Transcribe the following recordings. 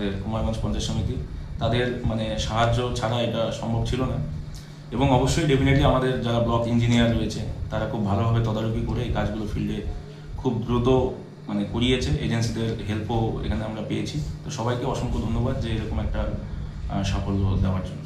আমাদের কুমারগঞ্জ পঞ্চায়েত সমিতি, তাদের মানে সাহায্য ছাড়া এটা সম্ভব ছিল না। এবং অবশ্যই ডেফিনেটলি আমাদের যারা ব্লক ইঞ্জিনিয়ার রয়েছে তারা খুব ভালোভাবে তদারকি করে এই কাজগুলো ফিল্ডে খুব দ্রুত মানে করিয়েছে। এজেন্সিদের হেল্পও এখানে আমরা পেয়েছি। তো সবাইকে অসংখ্য ধন্যবাদ যে এরকম একটা সাফল্য দেওয়ার জন্য।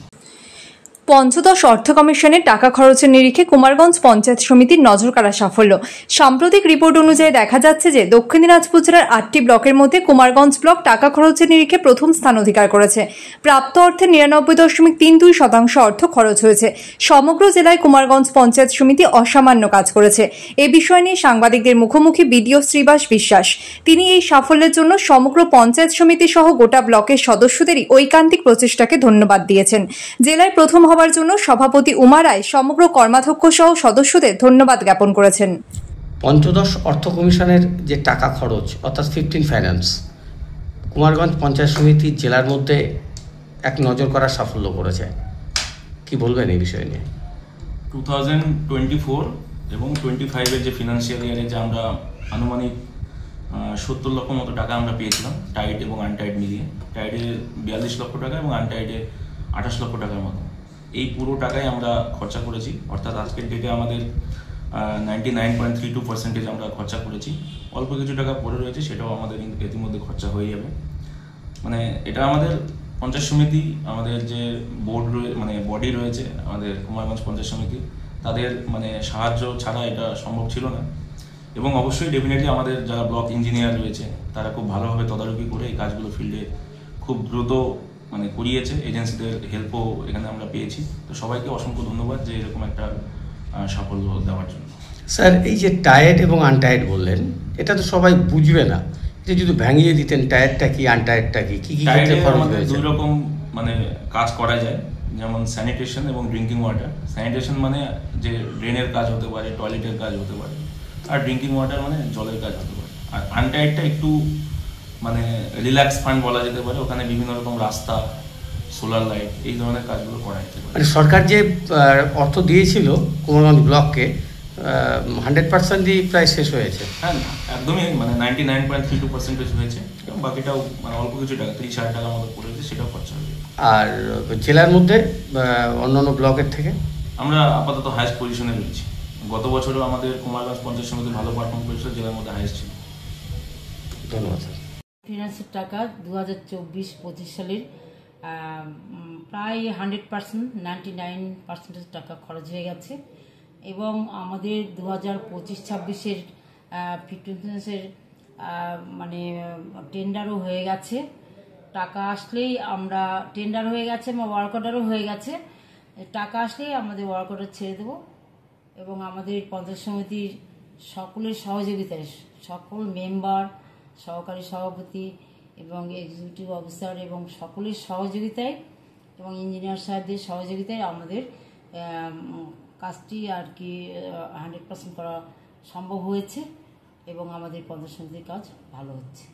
পঞ্চদশ অর্থ কমিশনের টাকা খরচের নিরিখে কুমারগঞ্জ পঞ্চায়েত সমিতির নজর কাড়া সাফল্য। সাম্প্রতিক রিপোর্ট অনুযায়ী দেখা যাচ্ছে যে দক্ষিণ দিনাজপুর জেলার 8টি ব্লকের মধ্যে কুমারগঞ্জ ব্লক টাকা খরচের নিরিখে প্রথম স্থান অধিকার করেছে। প্রাপ্ত অর্থের 99.32% অর্থ খরচ হয়েছে। সমগ্র জেলায় কুমারগঞ্জ পঞ্চায়েত সমিতি অসামান্য কাজ করেছে। এ বিষয় নিয়ে সাংবাদিকদের মুখোমুখি বিডিও শ্রীবাস বিশ্বাস। তিনি এই সাফল্যের জন্য সমগ্র পঞ্চায়েত সমিতি সহ গোটা ব্লকের সদস্যদেরই ঐকান্তিক প্রচেষ্টাকে ধন্যবাদ দিয়েছেন। জেলায় প্রথম হওয়ার জন্য সভাপতি উমা রায় সমগ্র কর্মাধ্যক্ষ সহ সদস্যদের ধন্যবাদ জ্ঞাপন করেছেন। পঞ্চদশ অর্থ কমিশনের যে টাকা খরচ অর্থাৎ 15 ফাইন্যান্স কুমারগঞ্জ পঞ্চায়েত সমিতি জেলার মধ্যে এক নজর করার সাফল্য করেছে, কি বলবেন এই বিষয় নিয়ে? 2024 এবং 25-এর যে ফিনান্সিয়াল ইয়ারে যে আমরা আনুমানিক 70 লক্ষ মতো টাকা আমরা পেয়েছিলাম টাইড এবং আনটাইড মিলিয়ে। টাইডে 42 লক্ষ টাকা এবং আনটাইডে 28 লক্ষ টাকার মতো। এই পুরো টাকাই আমরা খরচা করেছি, অর্থাৎ আজকের ডেটে আমাদের 99.32% আমরা খরচা করেছি। অল্প কিছু টাকা পড়ে রয়েছে, সেটাও আমাদের ইতিমধ্যে খরচা হয়ে যাবে। মানে এটা আমাদের পঞ্চায়েত সমিতি, আমাদের যে বোর্ড মানে বডি রয়েছে আমাদের কুমারগঞ্জ পঞ্চায়েত সমিতি, তাদের মানে সাহায্য ছাড়া এটা সম্ভব ছিল না। এবং অবশ্যই ডেফিনেটলি আমাদের যারা ব্লক ইঞ্জিনিয়ার রয়েছে তারা খুব ভালোভাবে তদারকি করে এই কাজগুলো ফিল্ডে খুব দ্রুত মানে করিয়েছে। এজেন্সিদের হেল্পও এখানে আমরা পেয়েছি। তো সবাইকে অসংখ্য ধন্যবাদ যে এরকম একটা সাফল্য দেওয়ার জন্য। স্যার, এই যে টায়ার্ড এবং আনটায়ার্ড বললেন, এটা তো সবাই বুঝবে না, যে যদি ভেঙিয়ে দিতেন টায়ারটা কি আনটায়ারটা কি কি কি ক্ষেত্রে খরচ হয়েছে? দুই রকম মানে কাজ করা যায়, যেমন স্যানিটেশন এবং ড্রিঙ্কিং ওয়াটার। স্যানিটেশন মানে যে ড্রেনের কাজ হতে পারে, টয়লেটের কাজ হতে পারে, আর ড্রিঙ্কিং ওয়াটার মানে জলের কাজ হতে পারে। আর আনটায়ার্ডটা একটু মানে রিল্যাক্স ফান্ড বলা যেতে পারে। ওখানে বিভিন্ন রকম রাস্তা, সোলার লাইট, এই ধরনের কাজগুলো করা যেতে পারে। মানে সরকার যে অর্থ দিয়েছিল কুমারগঞ্জ ব্লককে 100%ই প্রায় শেষ হয়েছে। হ্যাঁ, একদমই মানে 99.32% হয়েছে এবং বাকিটাও মানে অল্প কিছু টাকা 30,000 টাকার মতো পড়েছে, সেটাও খরচা হয়েছে। আর জেলার মধ্যে অন্যান্য ব্লকের থেকে আমরা আপাতত হাইস্ট পজিশনে রয়েছি। গত বছরও আমাদের কুমারগঞ্জ পঞ্চায়েত সমিতি ভালো পারফর্ম করেছিল, জেলার মধ্যে হাইস্ট ছিল। ধন্যবাদ স্যার। ফিনান্সের টাকা 2024-25 সালের প্রায় 100%, 99% টাকা খরচ হয়ে গেছে। এবং আমাদের 2025-26-এর ফিটনেসের মানে টেন্ডারও হয়ে গেছে। টাকা আসলেই আমরা টেন্ডার হয়ে গেছে বা ওয়ার্ক অর্ডারও হয়ে গেছে। টাকা আসলেই আমাদের ওয়ার্ক অর্ডার ছেড়ে দেবো। এবং আমাদের পঞ্চায়েত সমিতির সকলের সহযোগিতায়, সকল মেম্বার, সহকারী সভাপতি এবং এক্সিকিউটিভ অফিসার এবং সকলের সহযোগিতায় এবং ইঞ্জিনিয়ার সাহেবদের সহযোগিতায় আমাদের কাজটি আর কি 100% করা সম্ভব হয়েছে এবং আমাদের পঞ্চায়েত সমিতির কাজ ভালো হচ্ছে।